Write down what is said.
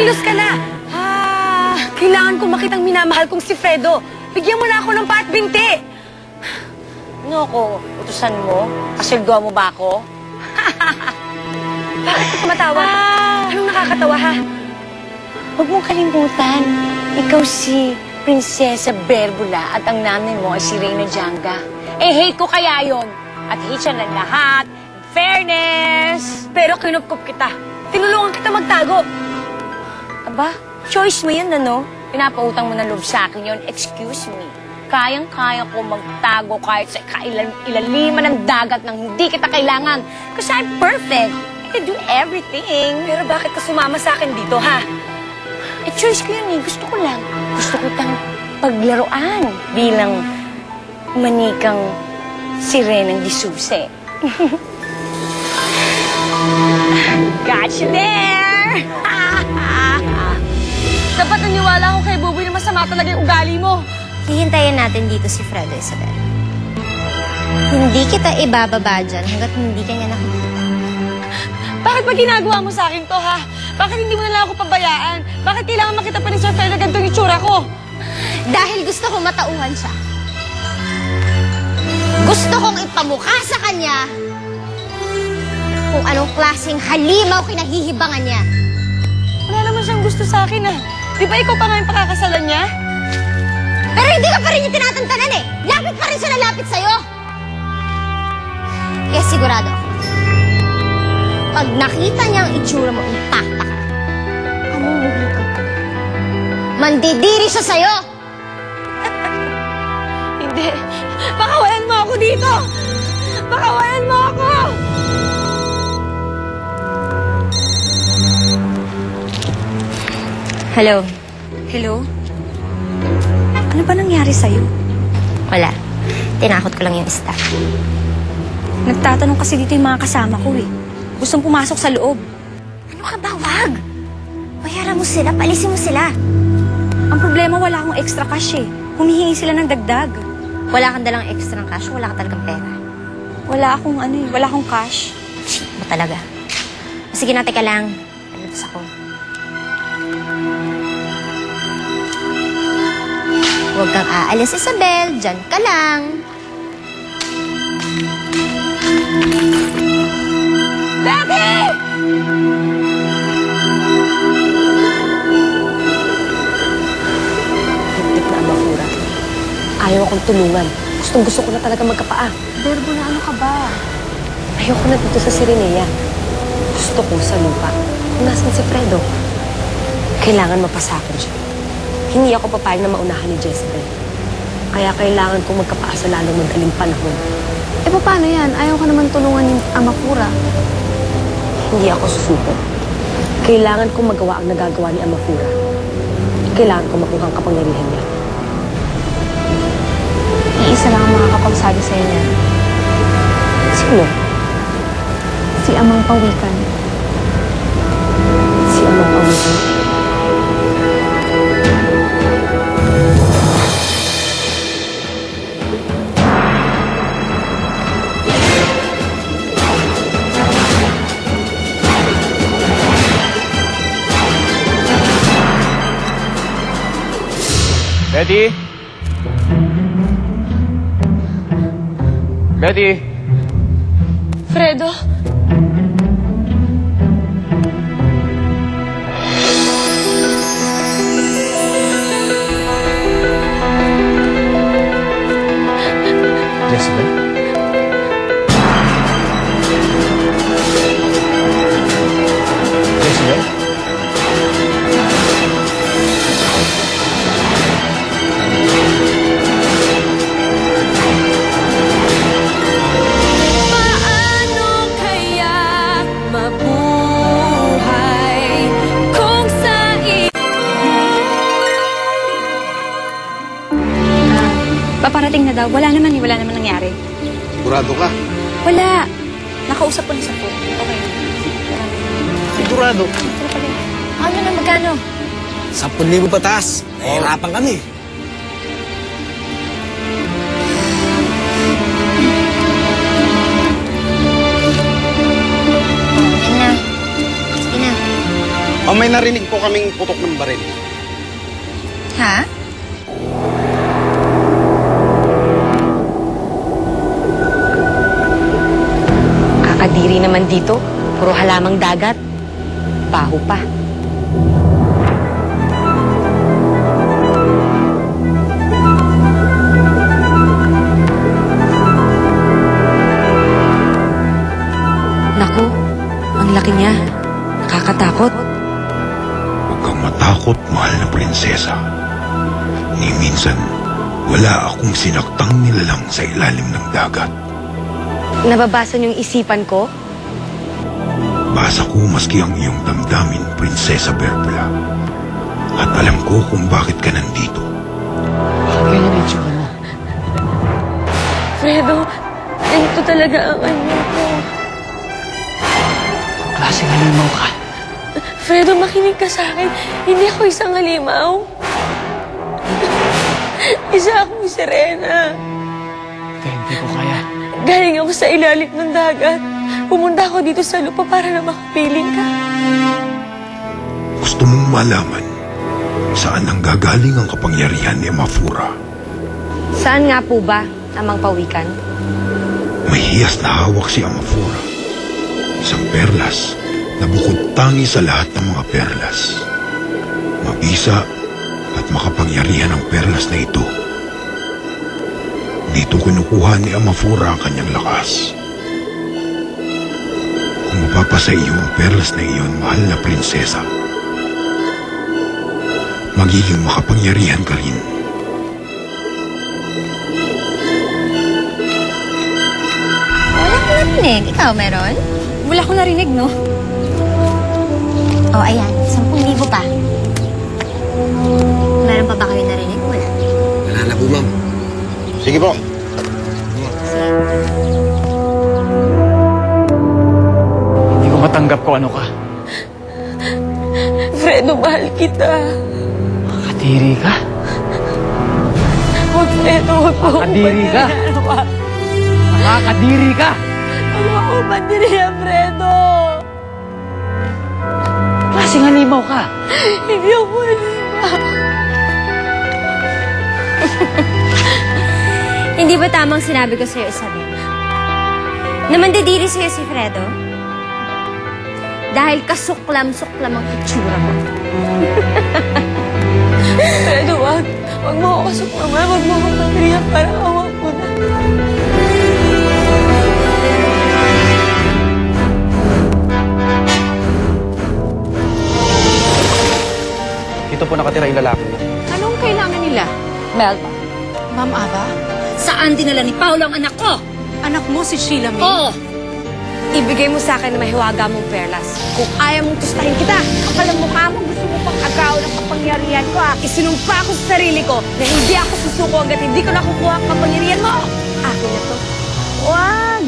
Kumilos ka na! Kailangan ko makitang minamahal kong si Fredo. Bigyan mo na ako ng paat binti! Ano ako, utusan mo? Kasilduan mo ba ako? Bakit ka tumatawa? Anong nakakatawa, ha? Huwag mong kalimutan, ikaw si Prinsesa Berbula at ang nanay mo ay si Reyna Janga. Eh, hate ko kaya yon. At hate siya ng lahat. Fairness! Pero kinupkup kita. Tinulungan kita magtago. Aba, choice mo yun, ano? Pinapautang mo ng loob sa akin yun. Excuse me. Kayang-kaya ko magtago kahit sa ilaliman ng dagat nang hindi kita kailangan. Because I'm perfect. I can do everything. Pero bakit ka sumama sa akin dito, ha? Eh, choice ko yun eh. Gusto ko lang. Gusto ko kitang paglaruan bilang manikang sirenang disuse. Got you there! Dapat naniwala ako kay Buboy na masama talaga yung ugali mo. Hihintayin natin dito si Fredo, Isabel. Hindi kita ibababa dyan hanggat hindi ka niya nakikita. Bakit ba ginagawa mo sa akin to, ha? Bakit hindi mo na lang ako pabayaan? Bakit kailangan makita pa ni Sir Fredo ganito yung itsura ko? Dahil gusto kong matauhan siya. Gusto kong ipamukha sa kanya kung anong klaseng halimaw kinahihibangan niya. Wala naman siyang gusto sa akin, ha? Di ba ikaw pa nga yung pakakasalan niya? Pero hindi ka pa rin yung tinatantanan eh. Lapit pa rin siya na lapit sa'yo. Kaya sigurado ako, pag nakita niya ang itsura mo, impacta ka. Mamumuhuli ka. Mandidiri siya sa'yo. Hindi. Pakawalan mo ako dito! Pakawalan mo ako! Hello. Hello? Ano ba nangyari sa'yo? Wala. Tinakot ko lang yung staff. Nagtatanong kasi dito yung mga kasama ko eh. Gustong pumasok sa loob. Ano ka ba? Wag! Bayaran mo sila, palisin mo sila. Ang problema, wala akong extra cash eh. Humihingi sila ng dagdag. Wala kang dalang extra ng cash, wala ka talagang pera. Wala akong cash. Shit mo talaga. Sige na, teka lang. Alabas ako. Huwag kang aalis, Isabel. Diyan ka lang. Daddy! Higpit na Amafura. Ayaw akong tulungan. Gustong-gusto ko na talaga magkapaa. Berbo na ano ka ba? Ayoko na dito sa Sirenea. Gusto ko sa lupa. Kung nasan si Fredo, kailangan mapasakon siya. Hindi ako papayag na maunahan ni Jezebel. Kaya kailangan kong magkapaa sa lalong madaling panahon. Eh, paano yan? Ayaw ka naman tulungan ni Amafura. Hindi ako susuko. Kailangan kong magawa ang nagagawa ni Amafura. Kailangan kong makuha ang kapangyarihan niya. Iisa lang ang makakapagsabi sa'yo niyan. Sino? Si Amang Pawikan. Si Amang Pawikan. Betty? Betty? Fredo? Jezebel? Jezebel? Paano kaya mabuhay kung sa Paparating na daw. Wala naman nangyari. Sigurado ka? Wala. Nakausap ko na sa phone. Okay. Sigurado. Ano na, magkano? 10,000 pataas. Nahihirapan kami. Yan na. Sige na. May narinig po kaming putok ng baril. Ha? Kakadiri naman dito. Puro halamang dagat. Baho pa. Naku, ang laki niya. Nakakatakot. Huwag kang matakot, mahal na prinsesa. Ni minsan, wala akong sinaktang nilalang sa ilalim ng dagat. Nababasa niyo yung isipan ko? Basa ko maski ang iyong damdamin, Prinsesa Berbula. At alam ko kung bakit ka nandito. Ganyan yung tsura mo. Fredo, ganito talaga ang anyo ko. Klaseng halimaw ka. Fredo, makinig ka sa akin. Hindi ako isang halimaw. Isa akong sirena. Hindi ko kaya. Galing ako sa ilalim ng dagat. Pumunta ako dito sa lupa para na makapiling ka. Gusto mong malaman saan ang gagaling ang kapangyarihan ni Amafura. Saan nga po ba, Amang Pawikan? May hiyas na hawak si Amafura. Isang perlas na bukod tangi sa lahat ng mga perlas. Mabisa at makapangyarihan ang perlas na ito. Dito kinukuha ni Amafura ang kanyang lakas. Kung mapapasa iyo ang perlas na iyon, mahal na prinsesa, magiging makapangyarihan ka rin. Wala ko narinig. Ikaw, meron? Wala ko narinig, no? Oh, ayan. 10,000 pa. Meron pa ba kayo narinig? Wala. Wala na po, ma'am. Sige po. Hindi ko matanggap kung ano ka. Fredo, mahal kita. Kadiri ka. Huwag, Fredo, huwag mo akong Nakadiri ka. bandirihan. Nakakadiri ka. Huwag mo akong bandirihan, Fredo. Klaseng halimaw ka. Hindi ako halimaw. Hindi ba tamang sinabi ko sa'yo, Isabel? Na mandidiri sa'yo si Fredo? Dahil kasuklam-suklam ang itsura mo. Fredo, wag. Wag mo ako kasuklaman. Wag mo akong bandirihan. Parang awang ko na. Dito po nakatira yung lalaki. Anong kailangan nila? Melba, Ma'am Ava? saan dinala ni Paolo ang anak ko? Anak mo si Sheila May? Oo! Ibigay mo sa akin na mahiwaga mong perlas. Kung ayaw mong tustahin kita, Kapal ang mukha mo, gusto mo pang agaw ng kapangyarihan ko ah. isinumpa ko sa sarili ko na hindi ako susuko hanggat hindi ko nakukuha ang kapangyarihan mo. Akin na to. Wag!